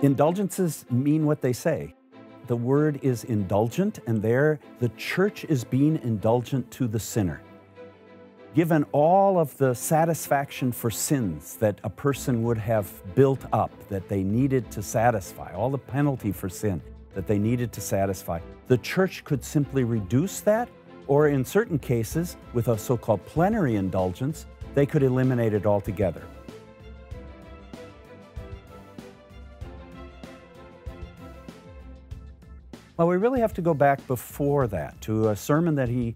Indulgences mean what they say. The word is indulgent, and there the church is being indulgent to the sinner. Given all of the satisfaction for sins that a person would have built up, that they needed to satisfy, all the penalty for sin that they needed to satisfy, the church could simply reduce that, or in certain cases, with a so-called plenary indulgence, they could eliminate it altogether. Well, we really have to go back before that to a sermon that he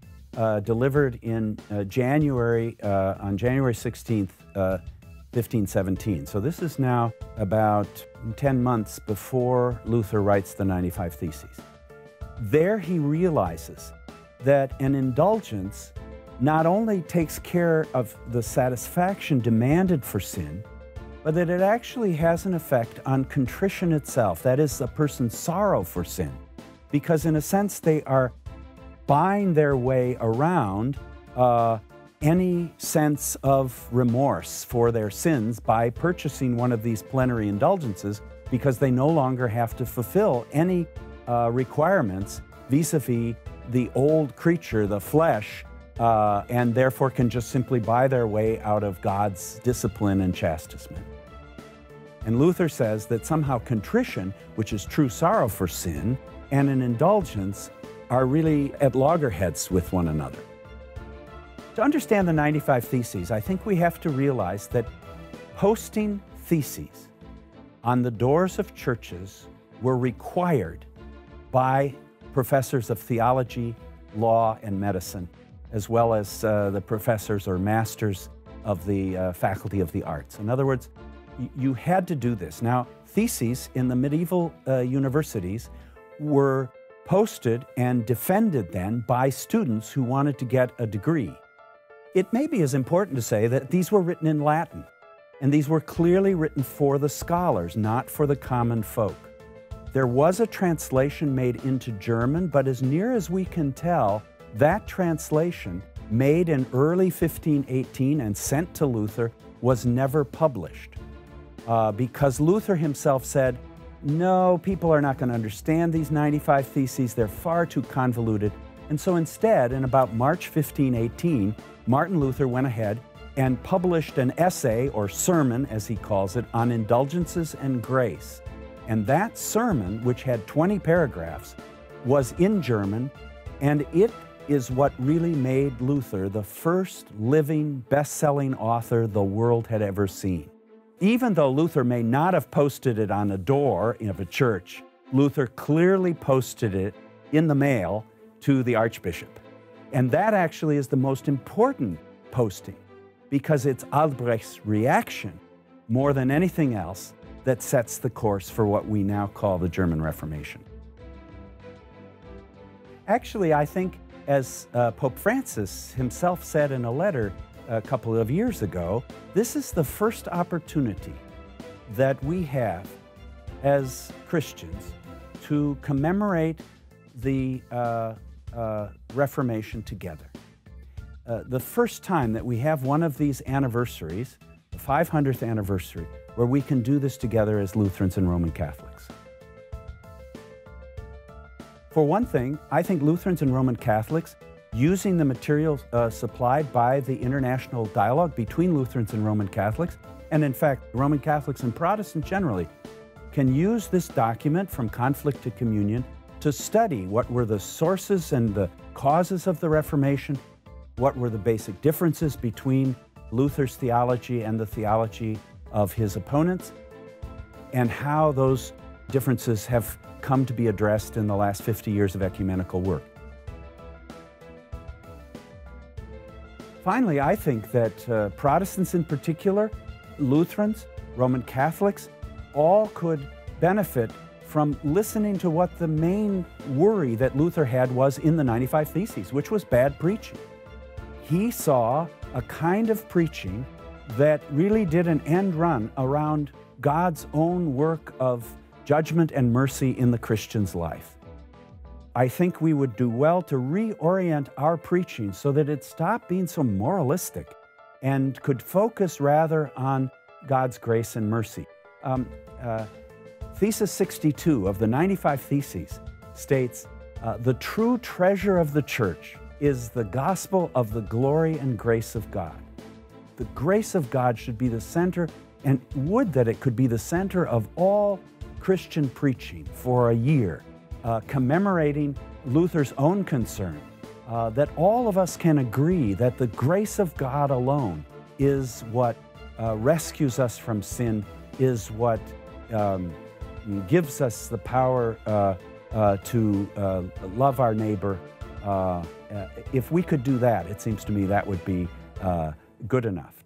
delivered in on January 16th, 1517. So this is now about 10 months before Luther writes the 95 Theses. There he realizes that an indulgence not only takes care of the satisfaction demanded for sin, but that it actually has an effect on contrition itself, that is, a person's sorrow for sin. Because in a sense, they are buying their way around any sense of remorse for their sins by purchasing one of these plenary indulgences, because they no longer have to fulfill any requirements vis-a-vis the old creature, the flesh, and therefore can just simply buy their way out of God's discipline and chastisement. And Luther says that somehow contrition, which is true sorrow for sin, and an indulgence are really at loggerheads with one another. To understand the 95 Theses, I think we have to realize that posting theses on the doors of churches were required by professors of theology, law, and medicine, as well as the professors or masters of the Faculty of the Arts. In other words, you had to do this. Now, theses in the medieval universities were posted and defended then by students who wanted to get a degree. It maybe is important to say that these were written in Latin, and these were clearly written for the scholars, not for the common folk. There was a translation made into German, but as near as we can tell, that translation, made in early 1518 and sent to Luther, was never published. Because Luther himself said, no, people are not going to understand these 95 Theses, they're far too convoluted. And so instead, in about March 1518, Martin Luther went ahead and published an essay, or sermon as he calls it, on indulgences and grace. And that sermon, which had 20 paragraphs, was in German, and it is what really made Luther the first living, best-selling author the world had ever seen. Even though Luther may not have posted it on a door of a church, Luther clearly posted it in the mail to the Archbishop. And that actually is the most important posting, because it's Albrecht's reaction, more than anything else, that sets the course for what we now call the German Reformation. Actually, I think, as Pope Francis himself said in a letter a couple of years ago, this is the first opportunity that we have as Christians to commemorate the Reformation together. The first time that we have one of these anniversaries, the 500th anniversary, where we can do this together as Lutherans and Roman Catholics. For one thing, I think Lutherans and Roman Catholics, using the materials supplied by the international dialogue between Lutherans and Roman Catholics, and in fact, Roman Catholics and Protestants generally, can use this document, From Conflict to Communion, to study what were the sources and the causes of the Reformation, what were the basic differences between Luther's theology and the theology of his opponents, and how those differences have come to be addressed in the last 50 years of ecumenical work. Finally, I think that Protestants in particular, Lutherans, Roman Catholics, all could benefit from listening to what the main worry that Luther had was in the 95 Theses, which was bad preaching. He saw a kind of preaching that really did an end run around God's own work of judgment and mercy in the Christian's life. I think we would do well to reorient our preaching so that it stopped being so moralistic and could focus rather on God's grace and mercy. Thesis 62 of the 95 Theses states, the true treasure of the church is the gospel of the glory and grace of God. The grace of God should be the center, and would that it could be the center of all Christian preaching for a year, commemorating Luther's own concern, that all of us can agree that the grace of God alone is what rescues us from sin, is what gives us the power to love our neighbor. If we could do that, it seems to me that would be good enough.